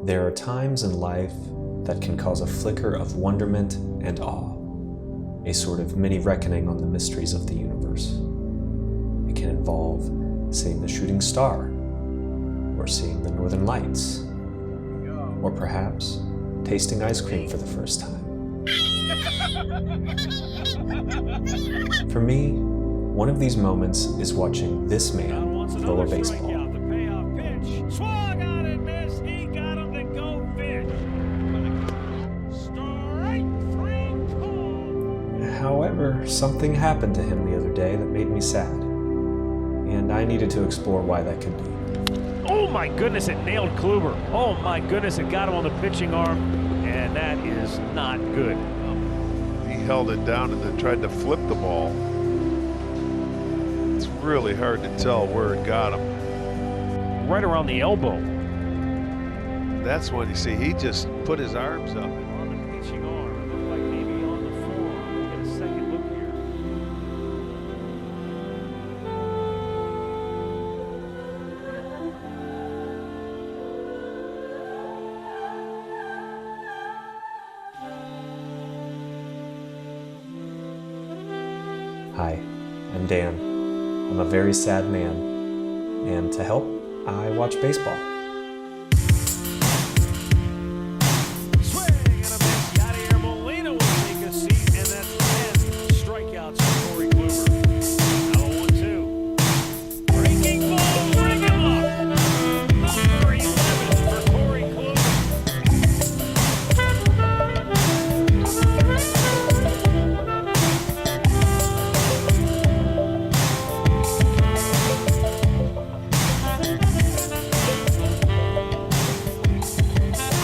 There are times in life that can cause a flicker of wonderment and awe, a sort of mini reckoning on the mysteries of the universe. It can involve seeing the shooting star, or seeing the northern lights, or perhaps tasting ice cream for the first time. For me, one of these moments is watching this man throw a baseball. However, something happened to him the other day that made me sad, and I needed to explore why that could be. Oh my goodness, it nailed Kluber. Oh my goodness, it got him on the pitching arm, and that is not good. He held it down and then tried to flip the ball. It's really hard to tell where it got him. Right around the elbow. That's when you see he just put his arms up. On the pitching arm, it looked like maybe on the forearm. Get a second look here. Hi, I'm Dan. I'm a very sad man, and to help, I watch baseball.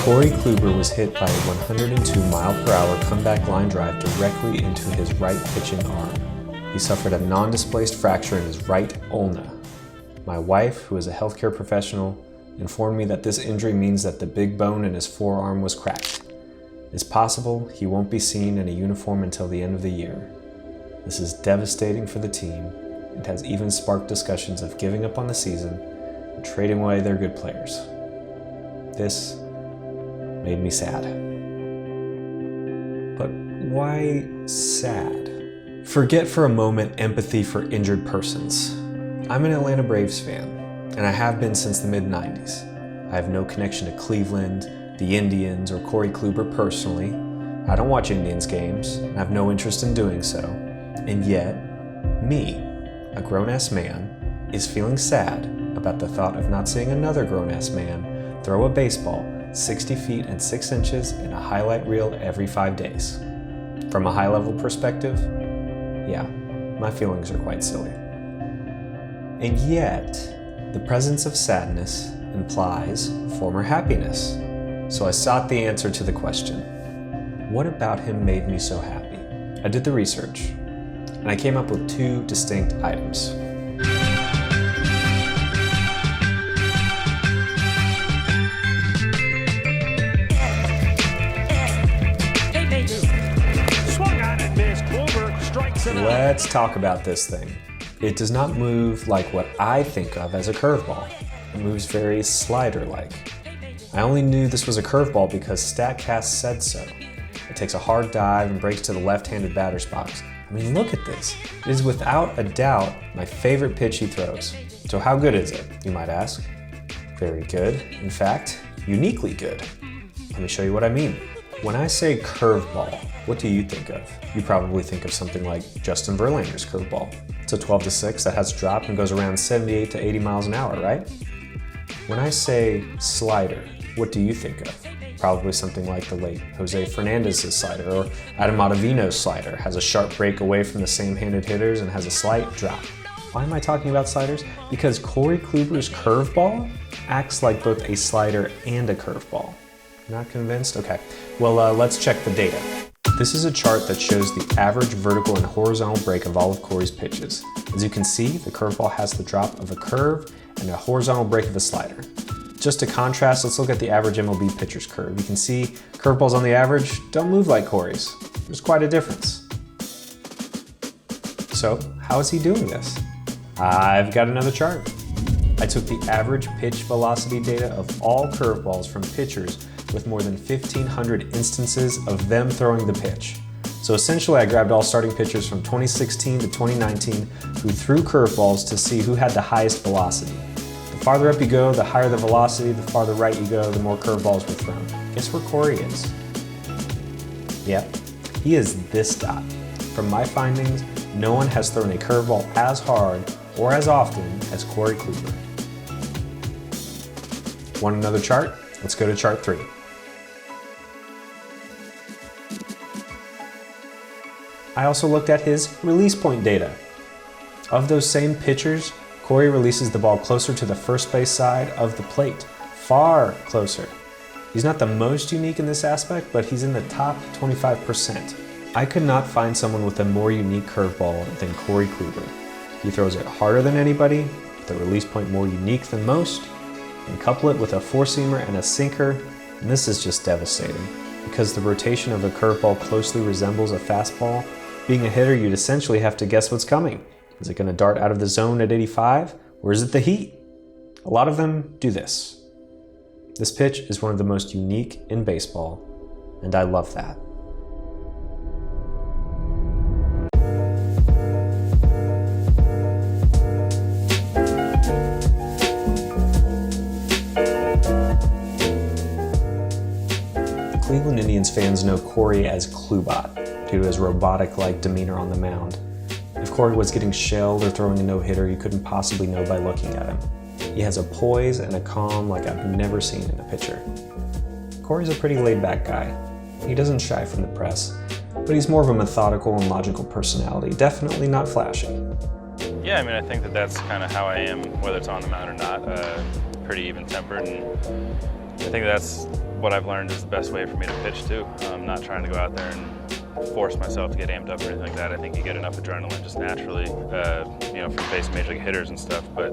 Corey Kluber was hit by a 102-mile-per-hour comeback line drive directly into his right pitching arm. He suffered a non-displaced fracture in his right ulna. My wife, who is a healthcare professional, informed me that this injury means that the big bone in his forearm was cracked. It's possible he won't be seen in a uniform until the end of the year. This is devastating for the team. It has even sparked discussions of giving up on the season and trading away their good players. This made me sad. But why sad? Forget for a moment empathy for injured persons. I'm an Atlanta Braves fan, and I have been since the mid-90s. I have no connection to Cleveland, the Indians, or Corey Kluber personally. I don't watch Indians games, and I have no interest in doing so. And yet, me, a grown-ass man, is feeling sad about the thought of not seeing another grown-ass man throw a baseball 60 feet and 6 inches in a highlight reel every 5 days. From a high-level perspective, yeah, my feelings are quite silly. And yet, the presence of sadness implies former happiness. So I sought the answer to the question, what about him made me so happy? I did the research, and I came up with 2 distinct items. Let's talk about this thing. It does not move like what I think of as a curveball. It moves very slider-like. I only knew this was a curveball because StatCast said so. It takes a hard dive and breaks to the left-handed batter's box. I mean, look at this. It is without a doubt my favorite pitch he throws. So how good is it, you might ask? Very good. In fact, uniquely good. Let me show you what I mean. When I say curveball, what do you think of? You probably think of something like Justin Verlander's curveball. It's a 12-6 that has a drop and goes around 78 to 80 miles an hour, right? When I say slider, what do you think of? Probably something like the late Jose Fernandez's slider, or Adam Ottavino's slider, has a sharp break away from the same-handed hitters and has a slight drop. Why am I talking about sliders? Because Corey Kluber's curveball acts like both a slider and a curveball. Not convinced? Okay. Well, let's check the data. This is a chart that shows the average vertical and horizontal break of all of Corey's pitches. As you can see, the curveball has the drop of a curve and a horizontal break of a slider. Just to contrast, let's look at the average MLB pitcher's curve. You can see curveballs on the average don't move like Corey's. There's quite a difference. So, how is he doing this? I've got another chart. I took the average pitch velocity data of all curveballs from pitchers with more than 1,500 instances of them throwing the pitch. So essentially I grabbed all starting pitchers from 2016 to 2019 who threw curveballs to see who had the highest velocity. The farther up you go, the higher the velocity, the farther right you go, the more curveballs were thrown. Guess where Corey is? Yep, he is this dot. From my findings, no one has thrown a curveball as hard or as often as Corey Kluber. Want another chart? Let's go to chart 3. I also looked at his release point data. Of those same pitchers, Corey releases the ball closer to the first base side of the plate, far closer. He's not the most unique in this aspect, but he's in the top 25%. I could not find someone with a more unique curveball than Corey Kluber. He throws it harder than anybody, with a release point more unique than most, and couple it with a four-seamer and a sinker, and this is just devastating. Because the rotation of a curveball closely resembles a fastball, being a hitter, you'd essentially have to guess what's coming. Is it going to dart out of the zone at 85, or is it the heat? A lot of them do this. This pitch is one of the most unique in baseball, and I love that. Cleveland Indians fans know Corey as Klubot due to his robotic-like demeanor on the mound. If Corey was getting shelled or throwing a no-hitter, you couldn't possibly know by looking at him. He has a poise and a calm like I've never seen in a pitcher. Corey's a pretty laid-back guy. He doesn't shy from the press, but he's more of a methodical and logical personality, definitely not flashy. Yeah, I mean, I think that's kind of how I am, whether it's on the mound or not. Pretty even-tempered, and I think that's what I've learned is the best way for me to pitch too. I'm not trying to go out there and force myself to get amped up or anything like that. I think you get enough adrenaline just naturally, from facing major league hitters and stuff. But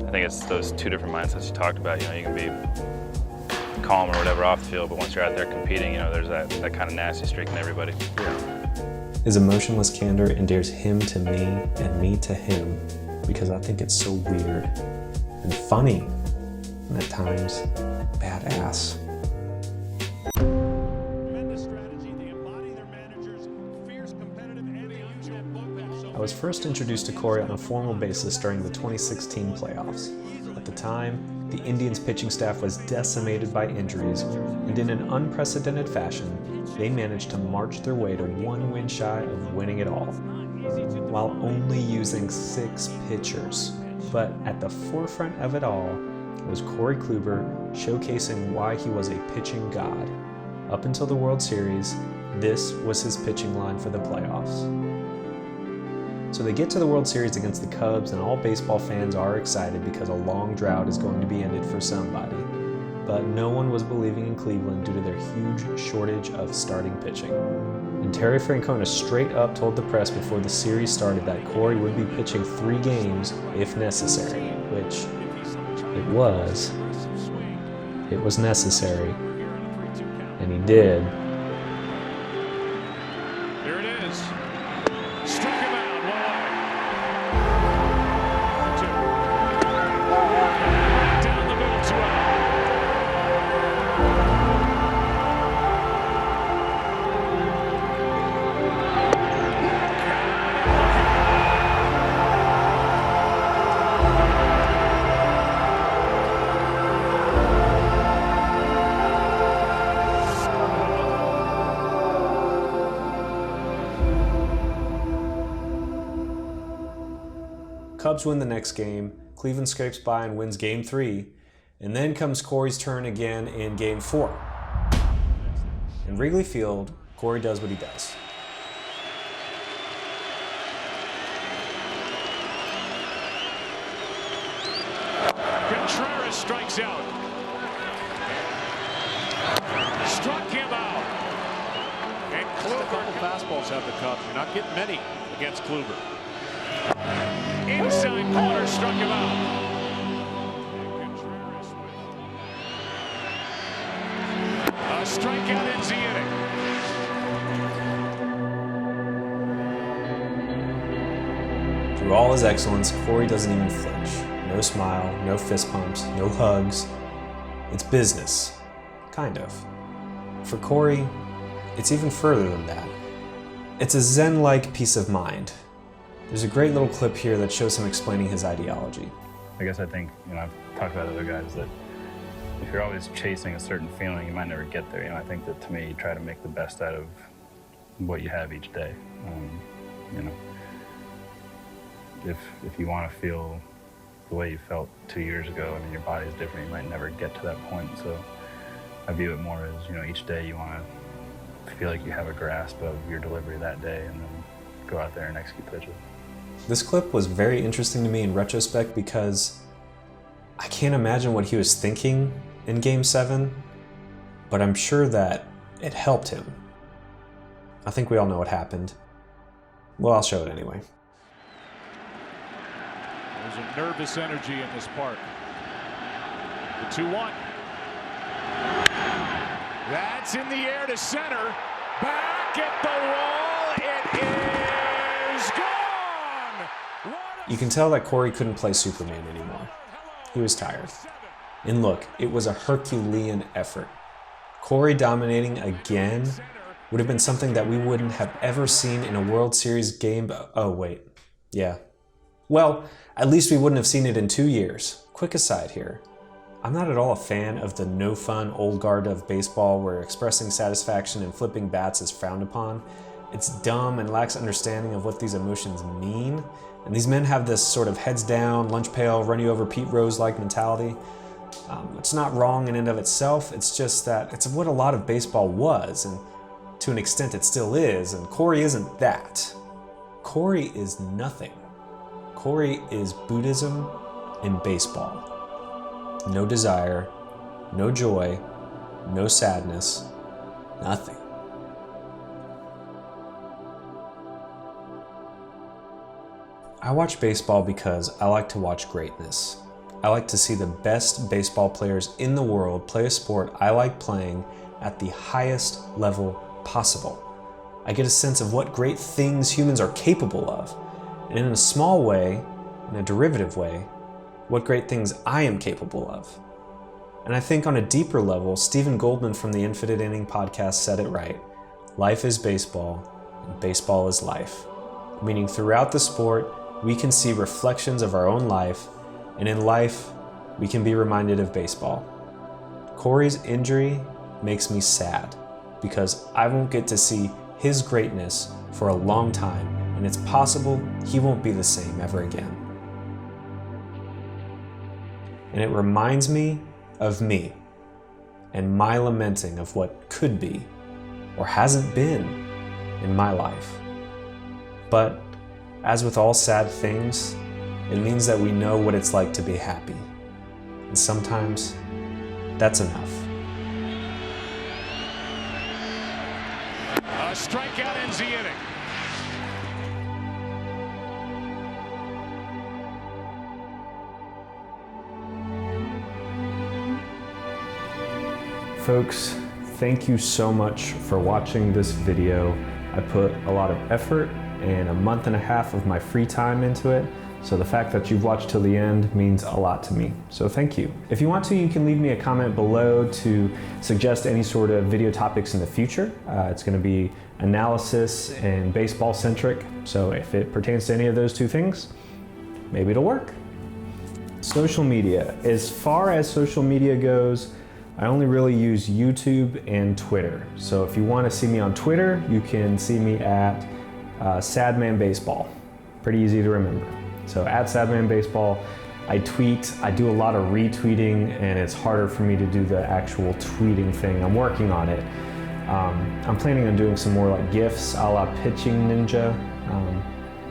I think it's those two different mindsets you talked about. You can be calm or whatever off the field, but once you're out there competing, there's that kind of nasty streak in everybody. His emotionless candor endears him to me and me to him because I think it's so weird and funny and at times badass. I was first introduced to Corey on a formal basis during the 2016 playoffs. At the time, the Indians' pitching staff was decimated by injuries, and in an unprecedented fashion, they managed to march their way to one win shy of winning it all, while only using 6 pitchers. But at the forefront of it all was Corey Kluber showcasing why he was a pitching god. Up until the World Series, this was his pitching line for the playoffs. So they get to the World Series against the Cubs, and all baseball fans are excited because a long drought is going to be ended for somebody. But no one was believing in Cleveland due to their huge shortage of starting pitching. And Terry Francona straight up told the press before the series started that Corey would be pitching 3 games if necessary, which it was necessary, and he did. Here it is. Struck him out. Down the middle, 2 out. Cubs win the next game, Cleveland scrapes by and wins Game 3, and then comes Corey's turn again in Game 4. In Wrigley Field, Corey does what he does. Contreras strikes out. Struck him out. And Kluber. A couple fastballs have the Cubs. You're not getting many against Kluber. Inside corner, struck him out. A strikeout ends the inning. Through all his excellence, Corey doesn't even flinch. no smile, no fist pumps, no hugs. It's business, kind of. For Corey, it's even further than that. It's a Zen-like peace of mind. There's a great little clip here that shows him explaining his ideology. I guess I think, I've talked about other guys that if you're always chasing a certain feeling, you might never get there. I think that to me, you try to make the best out of what you have each day. If you want to feel the way you felt 2 years ago, your body's different. You might never get to that point. So I view it more as, each day you want to feel like you have a grasp of your delivery that day and then go out there and execute pitches. This clip was very interesting to me in retrospect because I can't imagine what he was thinking in Game 7, but I'm sure that it helped him. I think we all know what happened. Well, I'll show it anyway. There's a nervous energy in this park. The 2-1. That's in the air to center. Back at the wall. It is gone. You can tell that Corey couldn't play Superman anymore. He was tired. And look, it was a Herculean effort. Corey dominating again would have been something that we wouldn't have ever seen in a World Series game. Oh, wait. Yeah. Well, at least we wouldn't have seen it in 2 years. Quick aside here. I'm not at all a fan of the no-fun old guard of baseball where expressing satisfaction and flipping bats is frowned upon. It's dumb and lacks understanding of what these emotions mean. And these men have this sort of heads down, lunch pail, run you over Pete Rose-like mentality. It's not wrong in and of itself, it's just that it's what a lot of baseball was, and to an extent it still is, and Corey isn't that. Corey is nothing. Corey is Buddhism in baseball. No desire, no joy, no sadness, nothing. I watch baseball because I like to watch greatness. I like to see the best baseball players in the world play a sport I like playing at the highest level possible. I get a sense of what great things humans are capable of, and in a small way, in a derivative way, what great things I am capable of. And I think on a deeper level, Stephen Goldman from the Infinite Inning podcast said it right. Life is baseball, and baseball is life. Meaning throughout the sport, we can see reflections of our own life, and in life, we can be reminded of baseball. Corey's injury makes me sad because I won't get to see his greatness for a long time, and it's possible he won't be the same ever again. And it reminds me of me and my lamenting of what could be or hasn't been in my life. But as with all sad things, it means that we know what it's like to be happy. And sometimes, that's enough. A strikeout ends the inning. Folks, thank you so much for watching this video. I put a lot of effort and a month and a half of my free time into it. So the fact that you've watched till the end means a lot to me. So thank you. If you want to, you can leave me a comment below to suggest any sort of video topics in the future. It's going to be analysis and baseball centric. So if it pertains to any of those two things, maybe it'll work. Social media. As far as social media goes, I only really use YouTube and Twitter. So if you want to see me on Twitter, you can see me at Sadman Baseball. Pretty easy to remember. So at Sadman Baseball, I tweet, I do a lot of retweeting, and it's harder for me to do the actual tweeting thing. I'm working on it. I'm planning on doing some more like GIFs a la Pitching Ninja,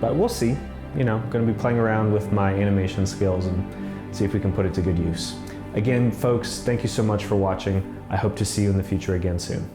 but we'll see. I'm gonna be playing around with my animation skills and see if we can put it to good use. Again, folks, thank you so much for watching. I hope to see you in the future again soon.